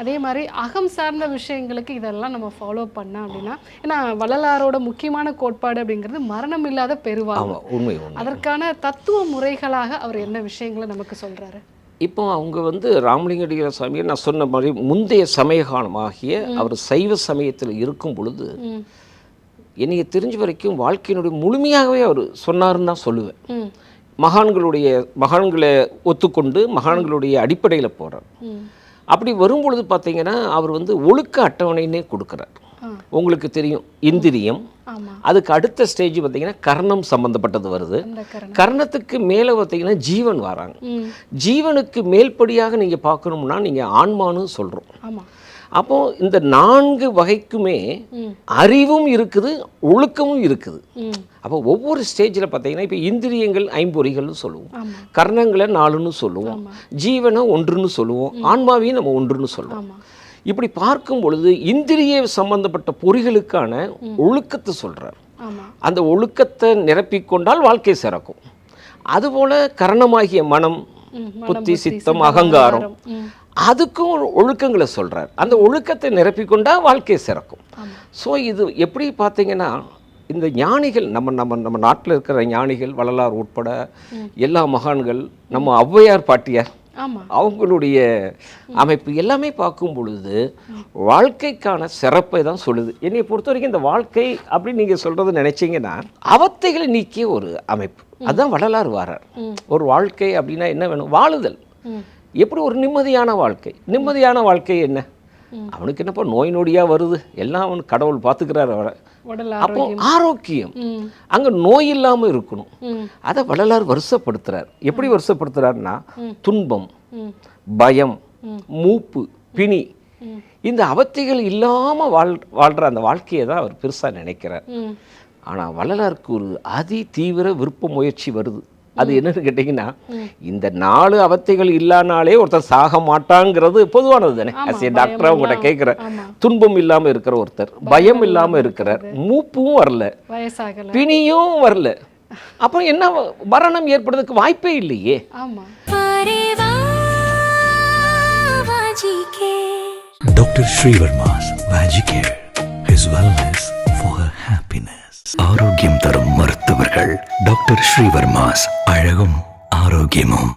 அதே மாதிரி அகம் சார்ந்த விஷயங்களுக்கு இதெல்லாம் நம்ம ஃபாலோ பண்ணோம் அப்படின்னா, ஏன்னா வள்ளலாரோட முக்கியமான கோட்பாடு அப்படிங்கிறது மரணம் இல்லாத பெருவாழ்வு. உண்மை. அதற்கான தத்துவ முறைகளாக அவர் என்ன விஷயங்களை நமக்கு சொல்றாரு? இப்போ அவங்க ராமலிங்கடிகளார் சாமியை நான் சொன்ன மாதிரி முந்தைய சமய காலமாகிய அவர் சைவ சமயத்தில் இருக்கும் பொழுது என்னைய தெரிஞ்ச வரைக்கும் வாழ்க்கையினுடைய முழுமையாகவே அவர் சொன்னாருன்னு தான் சொல்லுவேன். மகான்களை ஒத்துக்கொண்டு மகான்களுடைய அடிப்படையில் போகிறார். அப்படி வரும்பொழுது பார்த்தீங்கன்னா அவர் ஒழுக்க அட்டவணைன்னே கொடுக்குறார். உங்களுக்கு தெரியும் இந்திரியம், அதுக்கு அடுத்த ஸ்டேஜ் பார்த்தீங்கன்னா கர்ணம் சம்பந்தப்பட்டது வருது. கர்ணத்துக்கு மேலே பார்த்தீங்கன்னா ஜீவன் வராங்க. ஜீவனுக்கு மேல்படியாக நீங்கள் பார்க்கணும்னா நீங்கள் ஆன்மான்னு சொல்கிறோம். அப்போது இந்த 4 வகைக்குமே அறிவும் இருக்குது, ஒழுக்கமும் இருக்குது. அப்போ ஒவ்வொரு ஸ்டேஜில் பார்த்தீங்கன்னா இப்போ இந்திரியங்கள் 5 பொறிகள்னு சொல்லுவோம், கர்ணங்களை 4ன்னு சொல்லுவோம், ஜீவனை 1ன்னு சொல்லுவோம், ஆன்மாவையும் நம்ம 1ன்னு சொல்லுவோம். இப்படி பார்க்கும் பொழுது இந்திரிய சம்பந்தப்பட்ட பொறிகளுக்கான ஒழுக்கத்தை சொல்கிறார். அந்த ஒழுக்கத்தை நிரப்பிக்கொண்டால் வாழ்க்கை சிறக்கும். அதுபோல் கரணமாகிய மனம், புத்தி, சித்தம், அகங்காரம், அதுக்கும் ஒழுக்கங்களை சொல்கிறார். அந்த ஒழுக்கத்தை நிரப்பிக்கொண்டால் வாழ்க்கை சிறக்கும். ஸோ இது எப்படி பார்த்தீங்கன்னா இந்த ஞானிகள் நம்ம நாட்டில் இருக்கிற ஞானிகள் வள்ளலார் உட்பட எல்லா மகான்கள், நம்ம ஔவையார் பாட்டியார், அவங்களுடைய அமைப்பு எல்லாமே பார்க்கும் பொழுது வாழ்க்கைக்கான சிறப்பை தான் சொல்லுது. என்னை பொறுத்த வரைக்கும் இந்த வாழ்க்கை அப்படின்னு நீங்கள் சொல்கிறது நினைச்சிங்கன்னா அவத்தைகளை நீக்கிய ஒரு அமைப்பு. அதுதான் வள்ளலார் வாரார். ஒரு வாழ்க்கை அப்படின்னா என்ன வேணும்? வாழுதல். எப்படி ஒரு நிம்மதியான வாழ்க்கை? நிம்மதியான வாழ்க்கை என்ன? அவனுக்கு என்னப்பா நோய் நொடியாக வருது, எல்லாம் அவனுக்கு கடவுள் பார்த்துக்கிறார் அவரை. அப்போ ஆரோக்கியம், அங்கே நோய் இல்லாமல் இருக்கணும். அதை வள்ளலார் வருஷப்படுத்துறார். எப்படி வருஷப்படுத்துறாருன்னா துன்பம், பயம், மூப்பு, பிணி, இந்த அவத்தைகள் இல்லாமல் வாழ்கிற அந்த வாழ்க்கையை தான் அவர் பெருசாக நினைக்கிறார். ஆனால் வள்ளலாருக்கு ஒரு அதி தீவிர விருப்ப முயற்சி வருது. அது என்னன்னு கேட்டிங்கன்னா இந்த 4 அவத்தைகள் இல்லானாலே ஒருத்தர் சாக மாட்டாங்கிறது பொதுவானது தானே. டாக்டராக உங்கள்கிட்ட கேட்குற, துன்பம் இல்லாமல் இருக்கிற ஒருத்தர், பயம் இல்லாமல் இருக்கிறார், மூப்பும் வரல, பிணியும் வரல, அப்புறம் என்ன மரணம் ஏற்படுறதுக்கு வாய்ப்பே இல்லையே. Doctor Srivarma's Magic Care, his wellness for her happiness. ஆரோக்கியம் தரும் மருத்துவர்கள் டாக்டர் ஸ்ரீவர்மாஸ். அழகும் ஆரோக்கியமும்.